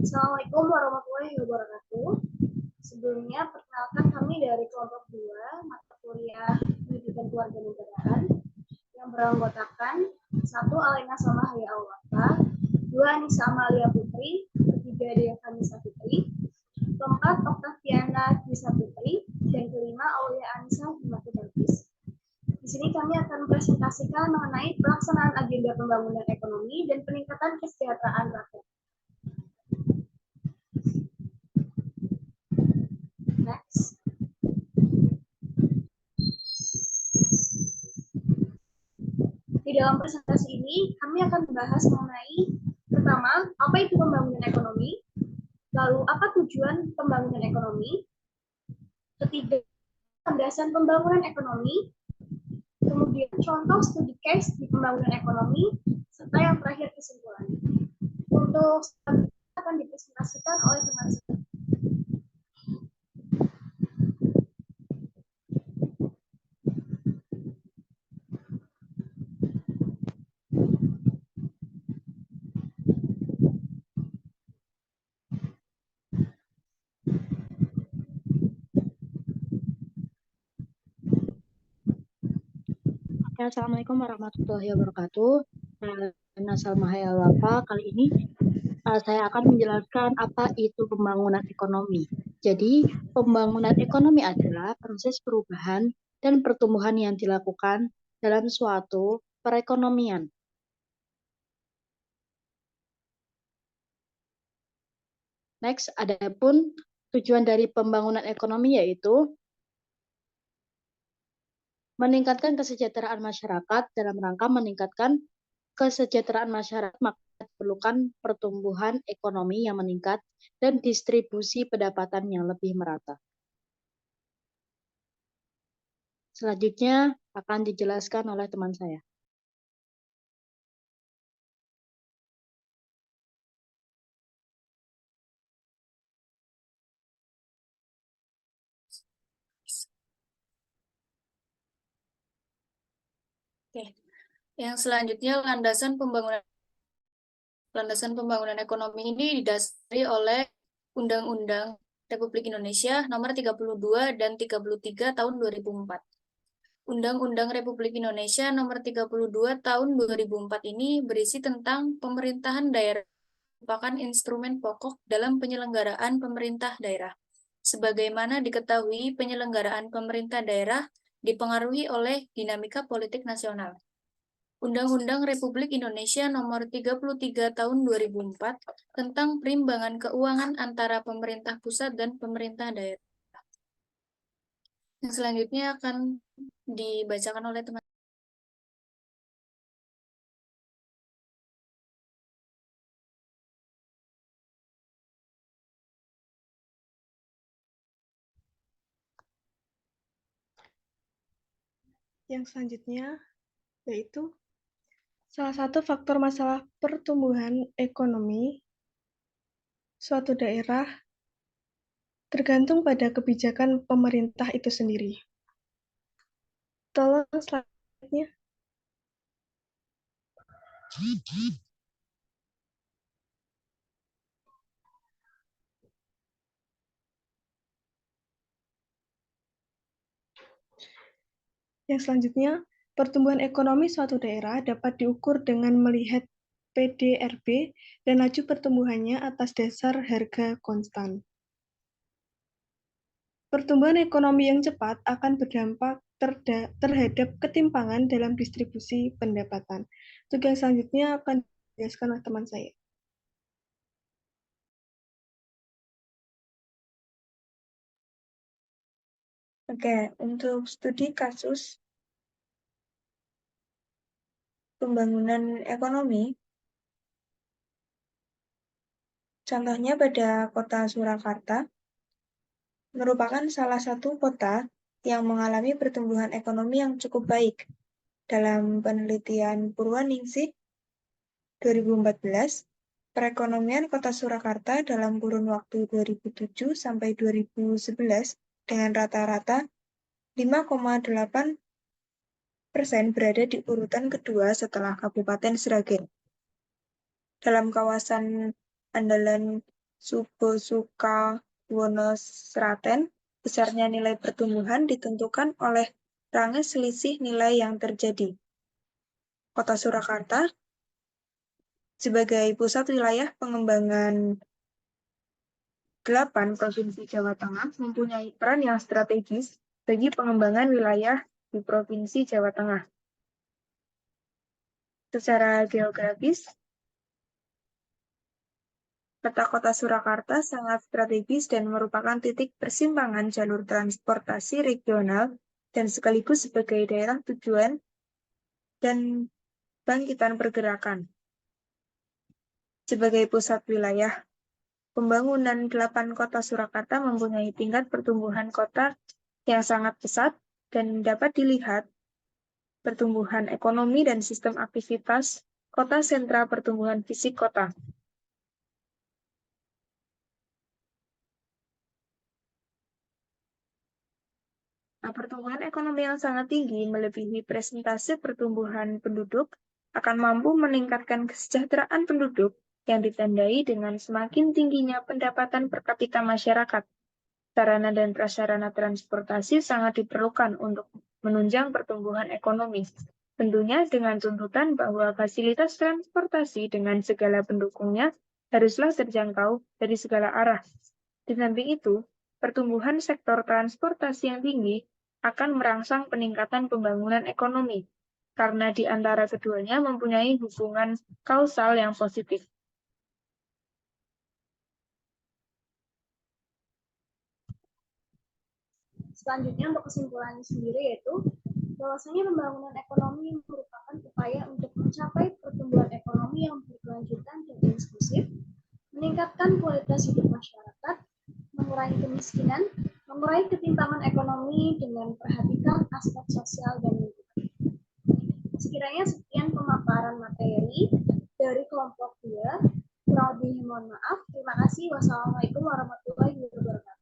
Assalamualaikum warahmatullahi wabarakatuh. Sebelumnya, perkenalkan kami dari kelompok 2, mata kuliah Pendidikan Kewarganegaraan, yang beranggotakan 1. Alena Samahaya Alwafa, 2. Anissa Amalia Putri, 3. Dea Kanisa Putri, 4. Oktaviana Krisa Putri, dan 5. Aulia Anissa Himati Balkis. Di sini kami akan mempresentasikan mengenai pelaksanaan agenda pembangunan ekonomi dan peningkatan kesejahteraan rakyat. Next. Di dalam presentasi ini, kami akan membahas mengenai pertama, apa itu pembangunan ekonomi, lalu apa tujuan pembangunan ekonomi, ketiga, landasan pembangunan ekonomi, kemudian contoh studi case di pembangunan ekonomi, serta yang terakhir kesimpulan. Untuk akan dipresentasikan oleh teman saya. Assalamualaikum warahmatullahi wabarakatuh. Saya Salmahaya Alwafa. Kali ini saya akan menjelaskan apa itu pembangunan ekonomi. Jadi, pembangunan ekonomi adalah proses perubahan dan pertumbuhan yang dilakukan dalam suatu perekonomian. Next, adapun tujuan dari pembangunan ekonomi yaitu meningkatkan kesejahteraan masyarakat dalam rangka meningkatkan kesejahteraan masyarakat, maka diperlukan pertumbuhan ekonomi yang meningkat dan distribusi pendapatan yang lebih merata. Selanjutnya akan dijelaskan oleh teman saya. Oke. Yang selanjutnya landasan pembangunan ekonomi ini didasari oleh Undang-Undang Republik Indonesia Nomor 32 dan 33 Tahun 2004. Undang-Undang Republik Indonesia Nomor 32 Tahun 2004 ini berisi tentang pemerintahan daerah, merupakan instrumen pokok dalam penyelenggaraan pemerintah daerah. Sebagaimana diketahui, penyelenggaraan pemerintah daerah dipengaruhi oleh dinamika politik nasional. Undang-Undang Republik Indonesia Nomor 33 Tahun 2004 tentang perimbangan keuangan antara pemerintah pusat dan pemerintah daerah. Yang selanjutnya akan dibacakan oleh teman. Yang selanjutnya yaitu salah satu faktor masalah pertumbuhan ekonomi suatu daerah tergantung pada kebijakan pemerintah itu sendiri. Tolong slide-nya. Yang selanjutnya, pertumbuhan ekonomi suatu daerah dapat diukur dengan melihat PDRB dan laju pertumbuhannya atas dasar harga konstan. Pertumbuhan ekonomi yang cepat akan berdampak terhadap ketimpangan dalam distribusi pendapatan. Untuk yang selanjutnya akan dijelaskan oleh teman saya. Oke, untuk studi kasus pembangunan ekonomi, contohnya pada kota Surakarta, merupakan salah satu kota yang mengalami pertumbuhan ekonomi yang cukup baik. Dalam penelitian Purwaningsih 2014, perekonomian kota Surakarta dalam kurun waktu 2007 sampai 2011 dengan rata-rata 5,8% berada di urutan kedua setelah Kabupaten Sragen. Dalam kawasan andalan Subosukawonosraten, besarnya nilai pertumbuhan ditentukan oleh range selisih nilai yang terjadi. Kota Surakarta sebagai pusat wilayah pengembangan 8 Provinsi Jawa Tengah mempunyai peran yang strategis bagi pengembangan wilayah di Provinsi Jawa Tengah. Secara geografis, peta kota Surakarta sangat strategis dan merupakan titik persimpangan jalur transportasi regional dan sekaligus sebagai daerah tujuan dan bangkitan pergerakan. Sebagai pusat wilayah, pembangunan 8 kota Surakarta mempunyai tingkat pertumbuhan kota yang sangat pesat dan dapat dilihat pertumbuhan ekonomi dan sistem aktivitas kota sentra pertumbuhan fisik kota. Nah, pertumbuhan ekonomi yang sangat tinggi melebihi persentase pertumbuhan penduduk akan mampu meningkatkan kesejahteraan penduduk yang ditandai dengan semakin tingginya pendapatan per kapita masyarakat. Sarana dan prasarana transportasi sangat diperlukan untuk menunjang pertumbuhan ekonomi. Tentunya dengan tuntutan bahwa fasilitas transportasi dengan segala pendukungnya haruslah terjangkau dari segala arah. Di samping itu, pertumbuhan sektor transportasi yang tinggi akan merangsang peningkatan pembangunan ekonomi, karena di antara keduanya mempunyai hubungan kausal yang positif. Selanjutnya untuk kesimpulannya sendiri yaitu bahwasanya pembangunan ekonomi merupakan upaya untuk mencapai pertumbuhan ekonomi yang berkelanjutan dan inklusif, meningkatkan kualitas hidup masyarakat, mengurangi kemiskinan, mengurangi ketimpangan ekonomi dengan perhatikan aspek sosial dan lingkungan. Sekiranya sekian pemaparan materi dari kelompok 2. Kurang lebih mohon maaf. Terima kasih. Wassalamualaikum warahmatullahi wabarakatuh.